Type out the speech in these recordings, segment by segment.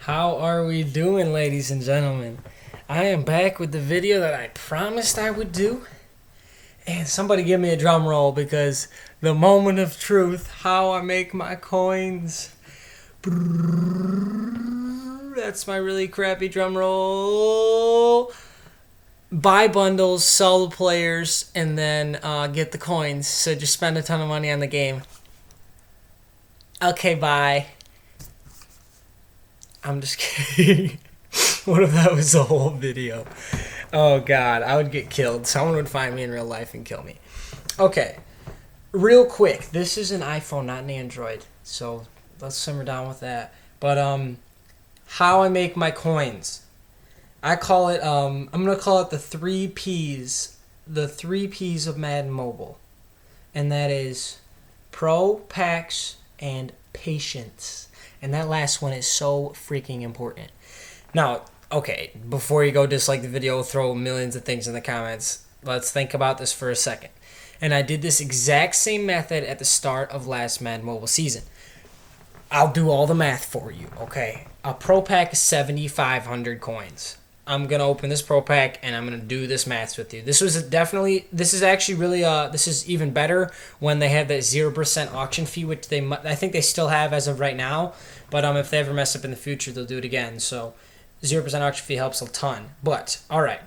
How are we doing, ladies and gentlemen? I am back with the video that I promised I would do. And somebody give me a drum roll because the moment of truth, how I make my coins. That's my really crappy drum roll. Buy bundles, sell the players, and then get the coins. So just spend a ton of money on the game. Okay, bye. I'm just kidding. What if that was the whole video? Oh god, I would get killed. Someone would find me in real life and kill me. Okay, real quick. This is an iPhone, not an Android. So let's simmer down with that. But how I make my coins. I call it I'm gonna call it the 3Ps. The 3Ps of Madden Mobile. And that is Pro, Packs, and Patience. And that last one is so freaking important. Now, okay, before you go dislike the video, throw millions of things in the comments. Let's think about this for a second. And I did this exact same method at the start of last Madden Mobile season. I'll do all the math for you, okay? A Pro Pack is 7,500 coins. I'm going to open this Pro Pack and I'm going to do this math with you. This is actually really, this is even better when they have that 0% auction fee, which I think they still have as of right now. But if they ever mess up in the future, they'll do it again. So 0% auction fee helps a ton. But, all right.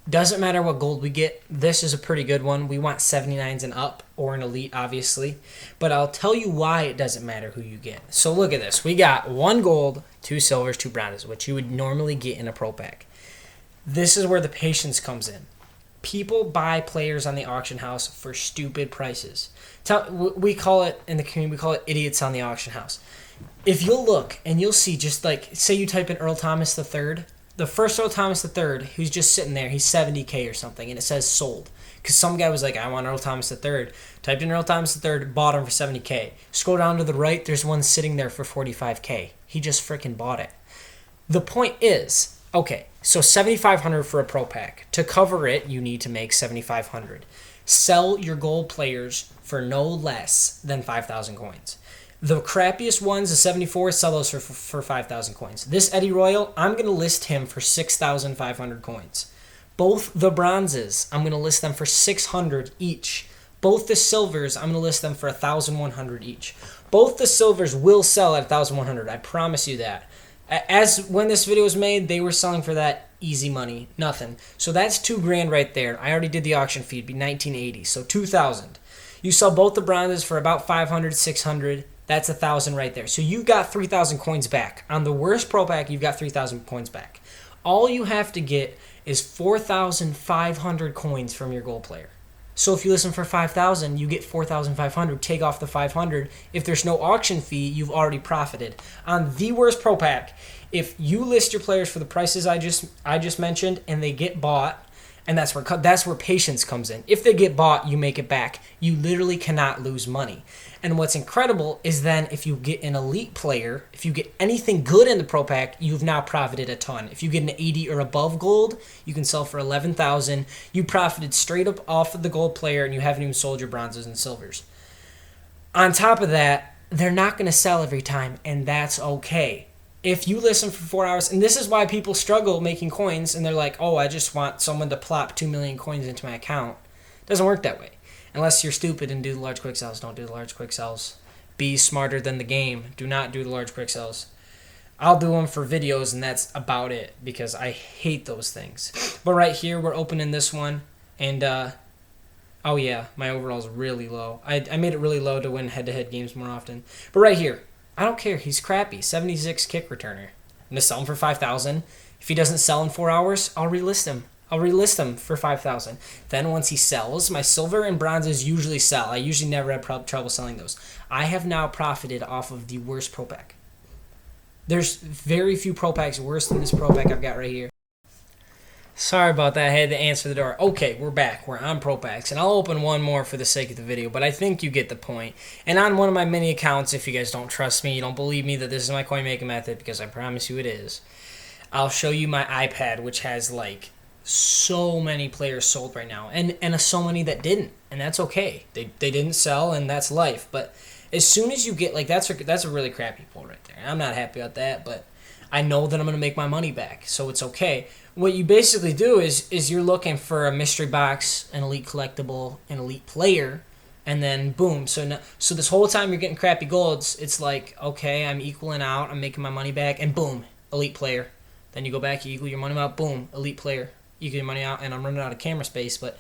Doesn't matter what gold we get. This is a pretty good one. We want 79s and up, or an elite, obviously. But I'll tell you why it doesn't matter who you get. So look at this. We got 1 gold, 2 silvers, 2 bronzes, which you would normally get in a pro pack. This is where the patience comes in. People buy players on the auction house for stupid prices. We call it, in the community, we call it idiots on the auction house. If you'll look and you'll see, just like, say you type in Earl Thomas III, the first Earl Thomas III, who's just sitting there, he's 70K or something, and it says sold. Because some guy was like, I want Earl Thomas III. Typed in Earl Thomas III, bought him for 70K. Scroll down to the right, there's one sitting there for 45K. He just freaking bought it. The point is, okay, so 7,500 for a pro pack. To cover it, you need to make 7,500. Sell your gold players for no less than 5,000 coins. The crappiest ones, the 74, sell those for 5,000 coins. This Eddie Royal, I'm going to list him for 6,500 coins. Both the bronzes, I'm going to list them for 600 each. Both the silvers, I'm going to list them for 1,100 each. Both the silvers will sell at 1,100. I promise you that. As when this video was made, they were selling for that easy money, nothing. So that's $2,000 right there. I already did the auction fee, it'd be 1,980, so 2,000. You sell both the bronzes for about 500, 600. That's 1,000 right there. So you got 3,000 coins back. On the worst pro pack, you've got 3,000 coins back. All you have to get is 4,500 coins from your gold player. So if you listen for 5,000, you get 4,500. Take off the 500. If there's no auction fee, you've already profited. On the worst pro pack, if you list your players for the prices I just mentioned and they get bought, and that's where patience comes in. If they get bought, you make it back. You literally cannot lose money. And what's incredible is then if you get an elite player, if you get anything good in the pro pack, you've now profited a ton. If you get an 80 or above gold, you can sell for 11,000. You profited straight up off of the gold player, and you haven't even sold your bronzes and silvers. On top of that, they're not going to sell every time, and that's okay. If you listen for 4 hours, and this is why people struggle making coins, and they're like, oh, I just want someone to plop 2 million coins into my account. It doesn't work that way. Unless you're stupid and do the large quick sells. Don't do the large quick sells. Be smarter than the game. Do not do the large quick sells. I'll do them for videos, and that's about it, because I hate those things. But right here, we're opening this one, and, oh yeah, my overall's really low. I made it really low to win head-to-head games more often. But right here, I don't care. He's crappy. 76 kick returner. I'm going to sell him for 5,000. If he doesn't sell in 4 hours, I'll relist him. I'll relist him for 5,000. Then once he sells, my silver and bronzes usually sell. I usually never have trouble selling those. I have now profited off of the worst pro pack. There's very few pro packs worse than this pro pack I've got right here. Sorry about that. I had to answer the door. Okay, we're back. We're on pro packs. And I'll open one more for the sake of the video, but I think you get the point. And on one of my mini accounts, if you guys don't trust me, you don't believe me that this is my coin making method, because I promise you it is, I'll show you my iPad, which has like so many players sold right now, and so many that didn't, and that's okay. They didn't sell, and that's life. But as soon as you get, like, that's a really crappy pull right there. I'm not happy about that, but I know that I'm going to make my money back, so it's okay. What you basically do is you're looking for a mystery box, an elite collectible, an elite player, and then boom. So this whole time you're getting crappy golds, it's like, okay, I'm equaling out, I'm making my money back, and boom, elite player. Then you go back, you equal your money out, boom, elite player. You get your money out, and I'm running out of camera space, but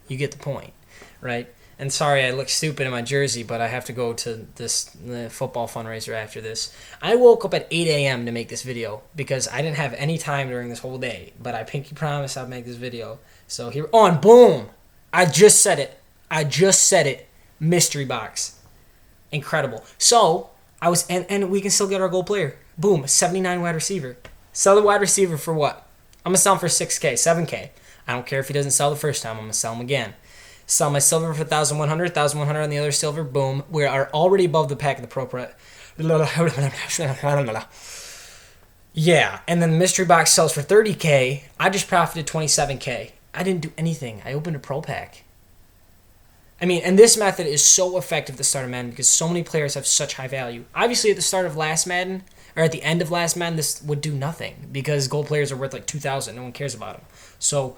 you get the point, right? And sorry, I look stupid in my jersey, but I have to go to the football fundraiser after this. I woke up at 8 a.m. to make this video because I didn't have any time during this whole day, but I pinky promise I'll make this video. So here on, boom! I just said it. Mystery box. Incredible. So, and we can still get our gold player. Boom, 79 wide receiver. Sell the wide receiver for what? I'm going to sell him for 6K, 7K. I don't care if he doesn't sell the first time. I'm going to sell him again. Sell my silver for 1,100, 1,100 on the other silver. Boom. We are already above the pack of the pro prep. Yeah, and then the mystery box sells for 30K. I just profited 27K. I didn't do anything. I opened a pro pack. I mean, and this method is so effective at the start of Madden because so many players have such high value. Obviously, at the start of last Madden, or at the end of last Madden, this would do nothing because gold players are worth like 2,000. No one cares about them. So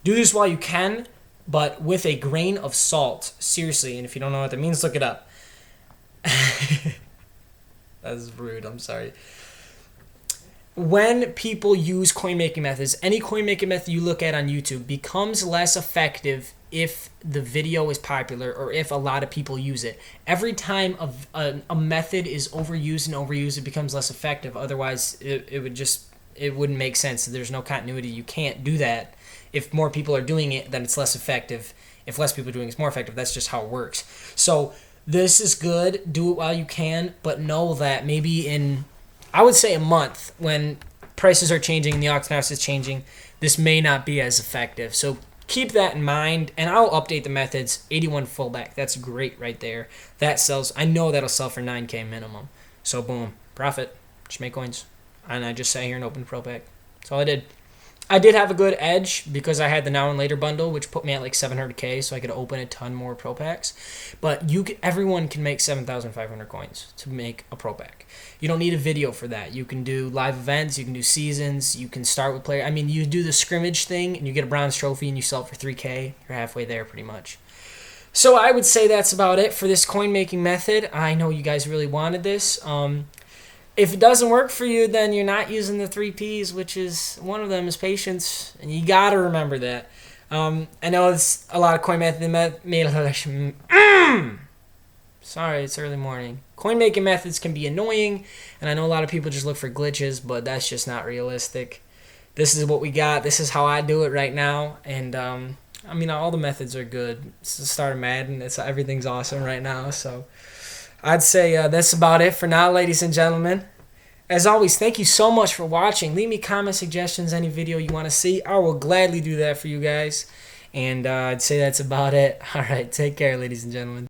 do this while you can, but with a grain of salt. Seriously, and if you don't know what that means, look it up. That's rude. I'm sorry. When people use coin-making methods, any coin-making method you look at on YouTube becomes less effective if the video is popular or if a lot of people use it. Every time a method is overused and overused, it becomes less effective. Otherwise, it wouldn't make sense. There's no continuity. You can't do that. If more people are doing it, then it's less effective. If less people are doing it, it's more effective. That's just how it works. So this is good. Do it while you can, but know that maybe in, I would say, a month, when prices are changing and the auction house is changing, this may not be as effective. So keep that in mind, and I'll update the methods. 81 fullback. That's great right there. That sells. I know that'll sell for 9K minimum. So boom, profit. Just make coins. And I just sat here and opened pro pack. That's all I did. I did have a good edge because I had the Now and Later bundle, which put me at like 700K, so I could open a ton more pro packs. But everyone can make 7,500 coins to make a pro pack. You don't need a video for that. You can do live events, you can do seasons, you can start with player. I mean, you do the scrimmage thing and you get a bronze trophy and you sell it for 3K. You're halfway there pretty much. So I would say that's about it for this coin making method. I know you guys really wanted this. If it doesn't work for you, then you're not using the 3 Ps, which is one of them is patience, and you got to remember that. I know it's a lot of coin method. Sorry, it's early morning. Coin making methods can be annoying, and I know a lot of people just look for glitches, but that's just not realistic. This is what we got. This is how I do it right now, and I mean, all the methods are good. It's the start of Madden. Everything's awesome right now, so I'd say that's about it for now, ladies and gentlemen. As always, thank you so much for watching. Leave me comment suggestions, any video you want to see. I will gladly do that for you guys. And I'd say that's about it. All right, take care, ladies and gentlemen.